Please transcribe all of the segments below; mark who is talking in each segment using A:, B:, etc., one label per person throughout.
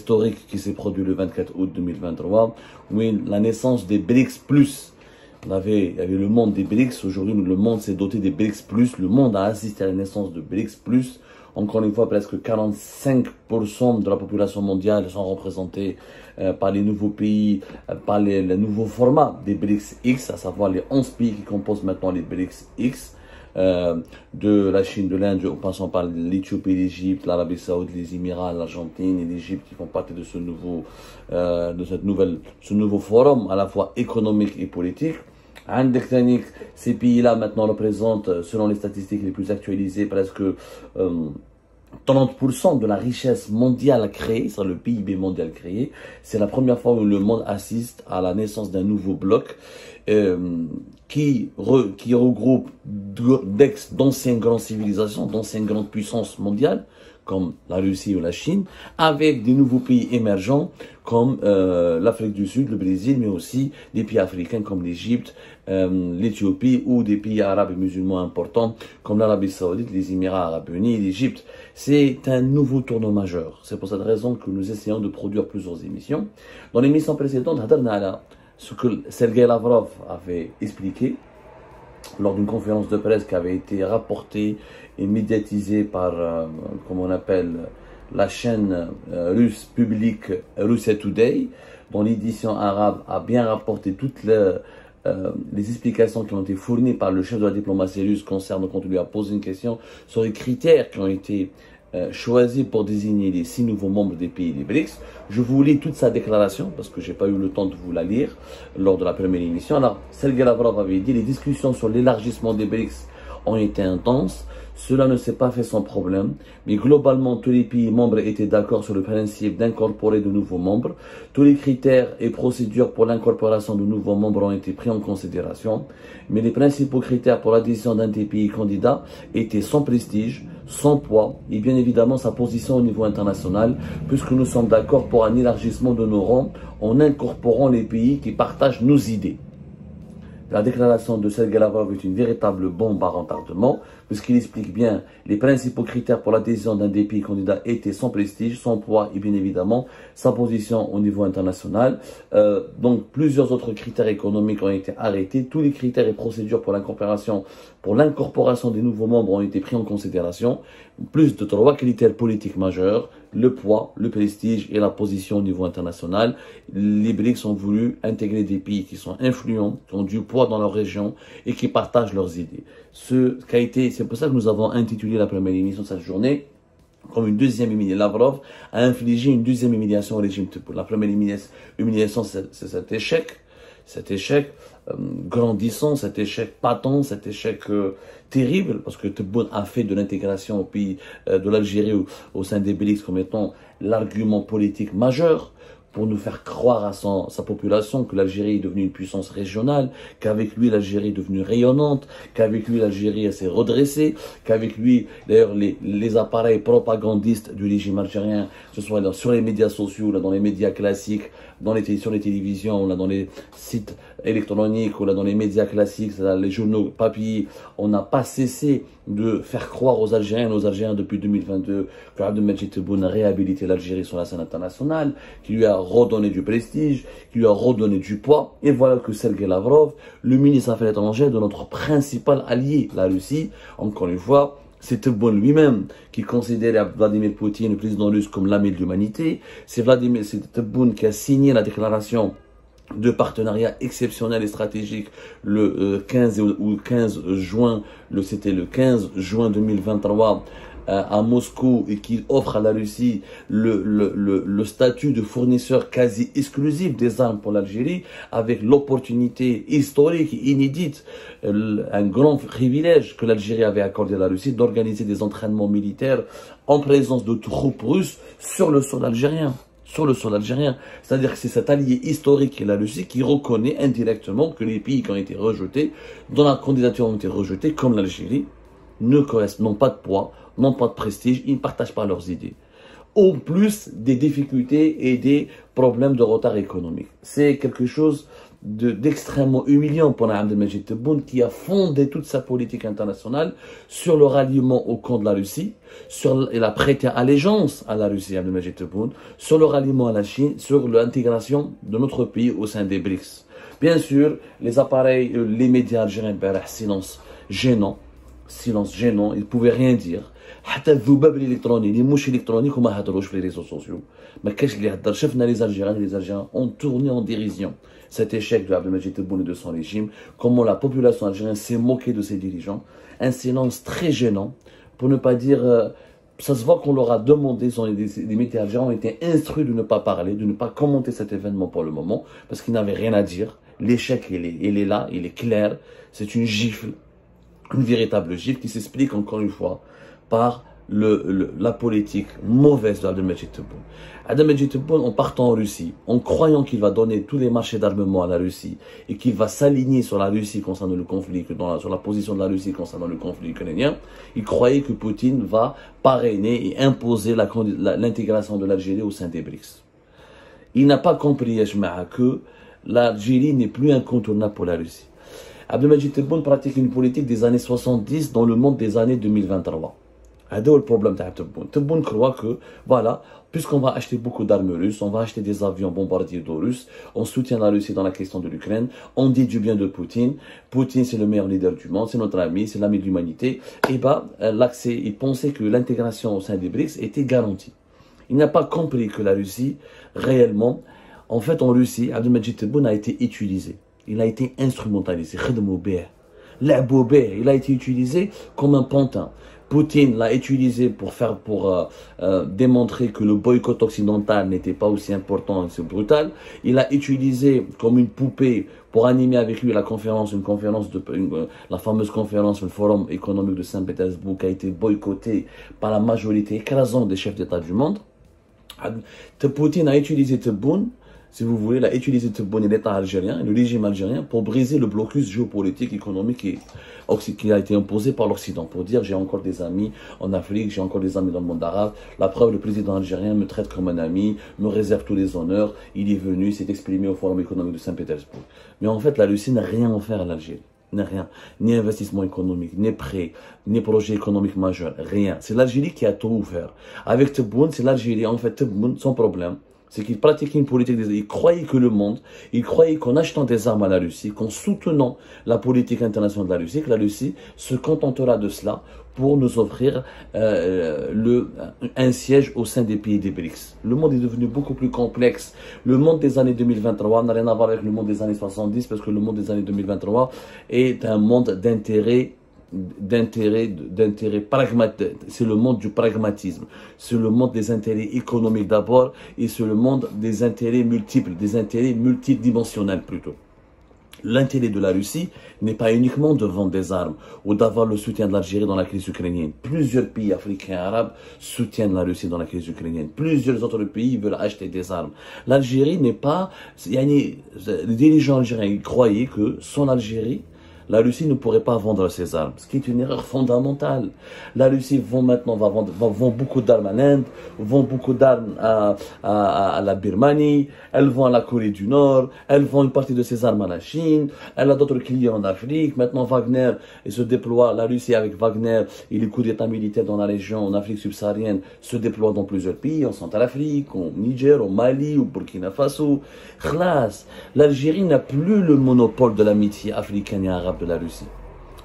A: historique qui s'est produit le 24 août 2023, oui, la naissance des BRICS+. Il y avait le monde des BRICS, aujourd'hui le monde s'est doté des BRICS+, le monde a assisté à la naissance de BRICS+. Encore une fois, presque 45% de la population mondiale sont représentés par les nouveaux pays, par les nouveaux formats des BRICS X, à savoir les 11 pays qui composent maintenant les BRICS X, de la Chine, de l'Inde, en passant par l'Éthiopie, l'Égypte, l'Arabie Saoudite, les Émirats, l'Argentine et l'Égypte qui font partie de ce nouveau forum à la fois économique et politique. Ces pays-là maintenant représentent, selon les statistiques les plus actualisées, presque 30% de la richesse mondiale créée, c'est le PIB mondial créé. C'est la première fois où le monde assiste à la naissance d'un nouveau bloc qui regroupe d'anciennes grandes civilisations, d'anciennes grandes puissances mondiales, comme la Russie ou la Chine, avec des nouveaux pays émergents comme l'Afrique du Sud, le Brésil, mais aussi des pays africains comme l'Égypte, l'Éthiopie ou des pays arabes et musulmans importants comme l'Arabie Saoudite, les Émirats Arabes Unis et l'Égypte. C'est un nouveau tournant majeur. C'est pour cette raison que nous essayons de produire plusieurs émissions. Dans l'émission précédente, ce que Sergei Lavrov avait expliqué lors d'une conférence de presse qui avait été rapportée et médiatisée par, comme on appelle, la chaîne russe publique Russia Today, dont l'édition arabe a bien rapporté toutes les explications qui ont été fournies par le chef de la diplomatie russe concernant, quand on lui a posé une question sur les critères qui ont été choisis pour désigner les 6 nouveaux membres des pays des BRICS. Je vous lis toute sa déclaration parce que j'ai pas eu le temps de vous la lire lors de la première émission. Alors, Sergei Lavrov avait dit: les discussions sur l'élargissement des BRICS ont été intenses. Cela ne s'est pas fait sans problème, mais globalement, tous les pays membres étaient d'accord sur le principe d'incorporer de nouveaux membres. Tous les critères et procédures pour l'incorporation de nouveaux membres ont été pris en considération, mais les principaux critères pour l'adhésion d'un des pays candidats étaient son prestige, son poids et bien évidemment sa position au niveau international, puisque nous sommes d'accord pour un élargissement de nos rangs en incorporant les pays qui partagent nos idées. La déclaration de Sergei Lavrov est une véritable bombe à retardement, puisqu'il explique bien les principaux critères pour l'adhésion d'un des pays candidats étaient son prestige, son poids et bien évidemment sa position au niveau international. Donc plusieurs autres critères économiques ont été arrêtés. Tous les critères et procédures pour l'incorporation des nouveaux membres ont été pris en considération. Plus de 3 critères politiques majeurs: le poids, le prestige et la position au niveau international. Les BRICS ont voulu intégrer des pays qui sont influents, qui ont du poids dans leur région et qui partagent leurs idées. C'est pour ça que nous avons intitulé la première émission de cette journée comme une deuxième humiliation. Lavrov a infligé une deuxième humiliation au régime Tebboune. La première humiliation, c'est cet échec grandissant, cet échec patent, cet échec terrible, parce que Tebboune a fait de l'intégration au pays de l'Algérie au sein des BRICS comme étant l'argument politique majeur pour nous faire croire à sa population que l'Algérie est devenue une puissance régionale, qu'avec lui l'Algérie est devenue rayonnante, qu'avec lui l'Algérie s'est redressée, qu'avec lui, d'ailleurs, les appareils propagandistes du régime algérien, que ce soit sur les médias sociaux, là, dans les médias classiques, sur les télévisions, là, dans les sites électroniques, ou là, dans les médias classiques, là, les journaux papier, on n'a pas cessé de faire croire aux Algériens depuis 2022 que Abdelmajid Tebboune a réhabilité l'Algérie sur la scène internationale, qui lui a redonné du prestige, qui lui a redonné du poids. Et voilà que Sergei Lavrov, le ministre des Affaires étrangères de notre principal allié, la Russie, encore une fois, c'est Tebboune lui-même qui considère Vladimir Poutine, le président russe, comme l'ami de l'humanité. C'est Tebboune qui a signé la déclaration de partenariat exceptionnel et stratégique le 15 juin, c'était le 15 juin 2023 à Moscou, et qui offre à la Russie le statut de fournisseur quasi exclusif des armes pour l'Algérie, avec l'opportunité historique et inédite, un grand privilège que l'Algérie avait accordé à la Russie d'organiser des entraînements militaires en présence de troupes russes sur le sol algérien. C'est-à-dire que c'est cet allié historique qui est la Russie qui reconnaît indirectement que les pays qui ont été rejetés, dont la candidature ont été rejetée, comme l'Algérie, n'ont pas de poids, n'ont pas de prestige, ils ne partagent pas leurs idées. En plus des difficultés et des problèmes de retard économique. C'est quelque chose d'extrêmement humiliant pour Abdelmajid Tebboune, qui a fondé toute sa politique internationale sur le ralliement au camp de la Russie, il a prêté allégeance à la Russie, Abdelmajid Tebboune, sur le ralliement à la Chine, sur l'intégration de notre pays au sein des BRICS. Bien sûr, les appareils, les médias algériens, silence gênant, ils ne pouvaient rien dire. حتى الذباب الالكتروني les mouches électroniques وما هضروش في les réseaux sociaux ما كاش اللي هضر شفنا les Algériens ont tourné en dérision cet échec de Abdelmajid Tebboune et de son régime, comment la population algérienne s'est moquée de ses dirigeants, un silence très gênant pour ne pas dire ça se voit qu'on leur a demandé, les médias algériens ont été instruits de ne pas parler, de ne pas commenter cet événement pour le moment parce qu'ils n'avaient rien à dire. L'échec il est là, il est clair, c'est une gifle, une véritable gifle qui s'explique encore une fois par la politique mauvaise d'Abdelmajid Tebboune. Abdelmajid Tebboune, en partant en Russie, en croyant qu'il va donner tous les marchés d'armement à la Russie et qu'il va s'aligner sur la Russie concernant le conflit, sur la position de la Russie concernant le conflit ukrainien, il croyait que Poutine va parrainer et imposer l'intégration de l'Algérie au sein des BRICS. Il n'a pas compris, Yashma'a, que l'Algérie n'est plus incontournable pour la Russie. Abdelmajid Tebboune pratique une politique des années 70 dans le monde des années 2023. C'est le problème de Tebboune. Tebboune croit que, voilà, puisqu'on va acheter beaucoup d'armes russes, on va acheter des avions bombardiers d'eau russes, on soutient la Russie dans la question de l'Ukraine, on dit du bien de Poutine. Poutine, c'est le meilleur leader du monde, c'est notre ami, c'est l'ami de l'humanité. Et l'accès, il pensait que l'intégration au sein des BRICS était garantie. Il n'a pas compris que la Russie, réellement, en fait, en Russie, Abdelmajid Tebboune a été utilisé. Il a été instrumentalisé. Il a été utilisé comme un pantin. Poutine l'a utilisé pour démontrer que le boycott occidental n'était pas aussi important et aussi brutal. Il l'a utilisé comme une poupée pour animer avec lui la fameuse conférence, le Forum économique de Saint-Pétersbourg, qui a été boycottée par la majorité écrasante des chefs d'État du monde. Poutine a utilisé Tebboune, si vous voulez, il a utilisé Tebboune et l'État algérien, le régime algérien, pour briser le blocus géopolitique, économique qui a été imposé par l'Occident. Pour dire, j'ai encore des amis en Afrique, j'ai encore des amis dans le monde arabe. La preuve, le président algérien me traite comme un ami, me réserve tous les honneurs. Il est venu, il s'est exprimé au Forum économique de Saint-Pétersbourg. Mais en fait, la Russie n'a rien offert à l'Algérie. N'a rien. Ni investissement économique, ni prêt, ni projet économique majeur. Rien. C'est l'Algérie qui a tout ouvert. Avec Tebboune, c'est l'Algérie. En fait, Tebboune, son problème, c'est qu'il pratiquait une politique il croyait que le monde, il croyait qu'en achetant des armes à la Russie, qu'en soutenant la politique internationale de la Russie, que la Russie se contentera de cela pour nous offrir un siège au sein des pays des BRICS. Le monde est devenu beaucoup plus complexe. Le monde des années 2023 n'a rien à voir avec le monde des années 70 parce que le monde des années 2023 est un monde d'intérêt pragmatique. C'est le monde du pragmatisme, c'est le monde des intérêts économiques d'abord et c'est le monde des intérêts multiples, des intérêts multidimensionnels plutôt. L'intérêt de la Russie n'est pas uniquement de vendre des armes ou d'avoir le soutien de l'Algérie dans la crise ukrainienne. Plusieurs pays africains et arabes soutiennent la Russie dans la crise ukrainienne. Plusieurs autres pays veulent acheter des armes. L'Algérie n'est pas... Les dirigeants algériens croyaient que sans l'Algérie, la Russie ne pourrait pas vendre ses armes, ce qui est une erreur fondamentale. La Russie vend beaucoup d'armes à l'Inde, vend beaucoup d'armes à la Birmanie, elle vend à la Corée du Nord, elle vend une partie de ses armes à la Chine, elle a d'autres clients en Afrique. Maintenant Wagner se déploie, la Russie avec Wagner et les coups d'état militaires dans la région, en Afrique subsaharienne, se déploie dans plusieurs pays, en Centrafrique, au Niger, au Mali, au Burkina Faso. Khlas, l'Algérie n'a plus le monopole de l'amitié africaine et arabe de la Russie.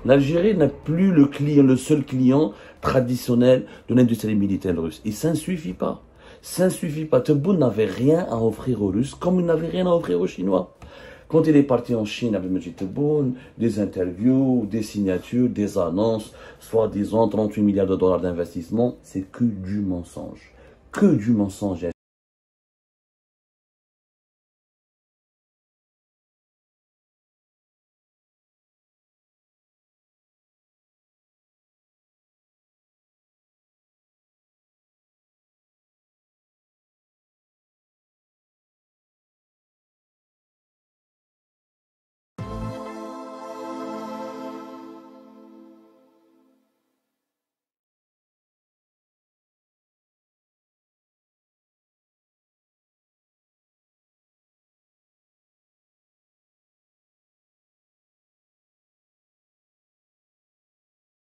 A: L'Algérie n'a plus le seul client traditionnel de l'industrie militaire russe. Et ça ne suffit pas. Ça ne suffit pas. Tebboune n'avait rien à offrir aux Russes comme il n'avait rien à offrir aux Chinois. Quand il est parti en Chine avec Abdelmajid Tebboune, des interviews, des signatures, des annonces, soi-disant 38 milliards de dollars d'investissement, c'est que du mensonge. Que du mensonge.